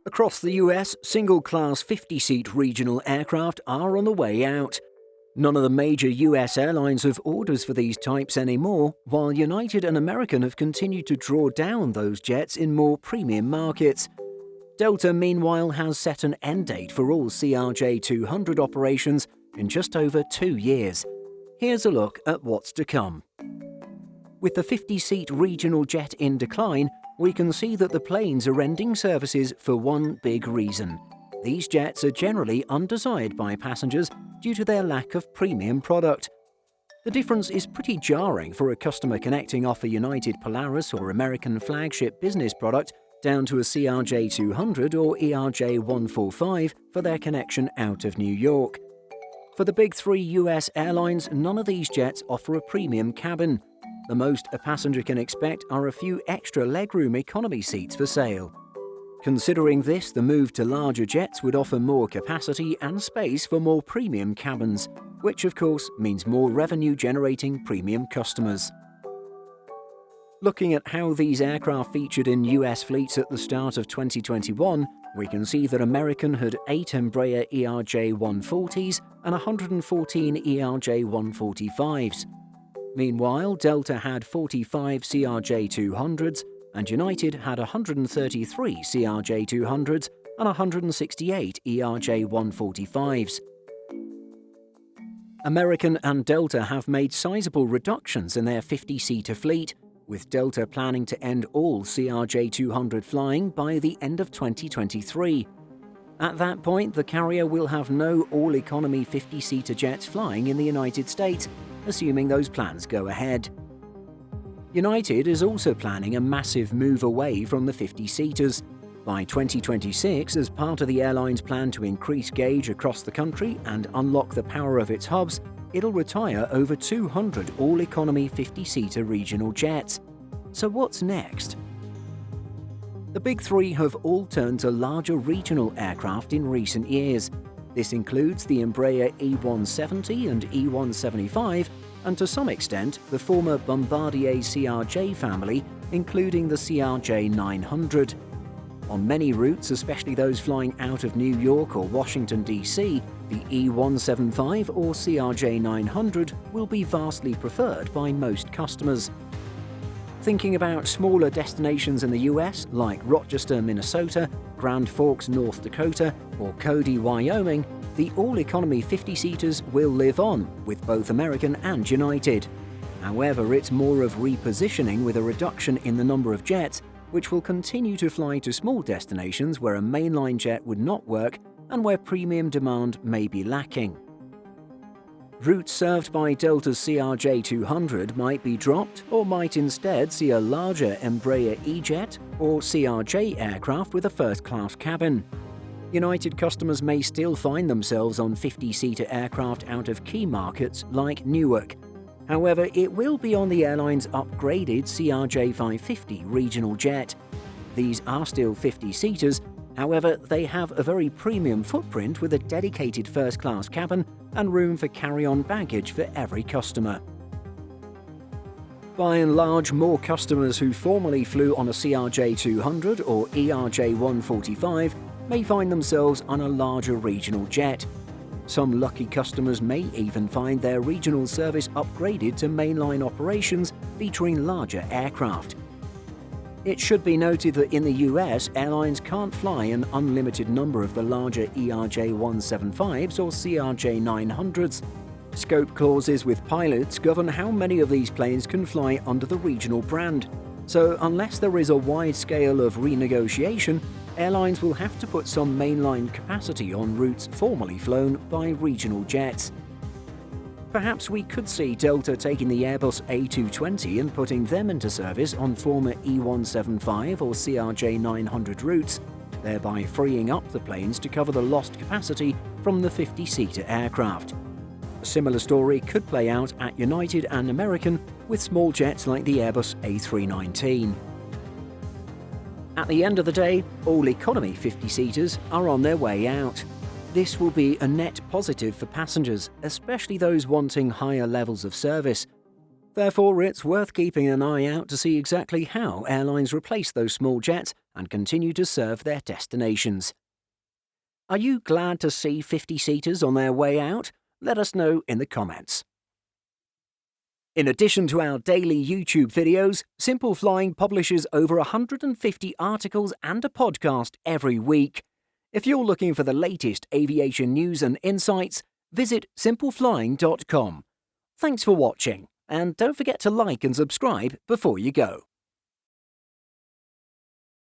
Across the US, single-class 50-seat regional aircraft are on the way out. None of the major US airlines have orders for these types anymore, while United and American have continued to draw down those jets in more premium markets. Delta, meanwhile, has set an end date for all CRJ200 operations in just over 2 years. Here's a look at what's to come. With the 50-seat regional jet in decline, we can see that the planes are ending services for one big reason. These jets are generally undesired by passengers due to their lack of premium product. The difference is pretty jarring for a customer connecting off a United Polaris or American flagship business product down to a CRJ200 or ERJ145 for their connection out of New York. For the big three US airlines, none of these jets offer a premium cabin. The most a passenger can expect are a few extra legroom economy seats for sale. Considering this, the move to larger jets would offer more capacity and space for more premium cabins, which of course means more revenue-generating premium customers. Looking at how these aircraft featured in US fleets at the start of 2021, we can see that American had 8 Embraer ERJ140s and 114 ERJ145s. Meanwhile, Delta had 45 CRJ200s and United had 133 CRJ200s and 168 ERJ145s. American and Delta have made sizable reductions in their 50-seater fleet, with Delta planning to end all CRJ200 flying by the end of 2023. At that point, the carrier will have no all-economy 50-seater jets flying in the United States, assuming those plans go ahead. United is also planning a massive move away from the 50-seaters. By 2026, as part of the airline's plan to increase gauge across the country and unlock the power of its hubs, it'll retire over 200 all-economy 50-seater regional jets. So what's next? The big three have all turned to larger regional aircraft in recent years. This includes the Embraer E170 and E175, and to some extent, the former Bombardier CRJ family, including the CRJ900. On many routes, especially those flying out of New York or Washington, D.C., the E175 or CRJ900 will be vastly preferred by most customers. Thinking about smaller destinations in the US like Rochester, Minnesota, Grand Forks, North Dakota, or Cody, Wyoming, the all-economy 50-seaters will live on with both American and United. However, it's more of repositioning with a reduction in the number of jets, which will continue to fly to small destinations where a mainline jet would not work and where premium demand may be lacking. Routes served by Delta's CRJ200 might be dropped or might instead see a larger Embraer E-Jet or CRJ aircraft with a first-class cabin. United customers may still find themselves on 50-seater aircraft out of key markets like Newark. However, it will be on the airline's upgraded CRJ550 regional jet. These are still 50-seaters, however, they have a very premium footprint with a dedicated first-class cabin and room for carry-on baggage for every customer. By and large, more customers who formerly flew on a CRJ200 or ERJ145 may find themselves on a larger regional jet. Some lucky customers may even find their regional service upgraded to mainline operations featuring larger aircraft. It should be noted that in the US, airlines can't fly an unlimited number of the larger ERJ175s or CRJ900s. Scope clauses with pilots govern how many of these planes can fly under the regional brand. So unless there is a wide scale of renegotiation, airlines will have to put some mainline capacity on routes formerly flown by regional jets. Perhaps we could see Delta taking the Airbus A220 and putting them into service on former E175 or CRJ900 routes, thereby freeing up the planes to cover the lost capacity from the 50-seater aircraft. A similar story could play out at United and American with small jets like the Airbus A319. At the end of the day, all economy 50-seaters are on their way out. This will be a net positive for passengers, especially those wanting higher levels of service. Therefore, it's worth keeping an eye out to see exactly how airlines replace those small jets and continue to serve their destinations. Are you glad to see 50-seaters on their way out? Let us know in the comments. In addition to our daily YouTube videos, Simple Flying publishes over 150 articles and a podcast every week. If you're looking for the latest aviation news and insights, visit simpleflying.com. Thanks for watching, and don't forget to like and subscribe before you go.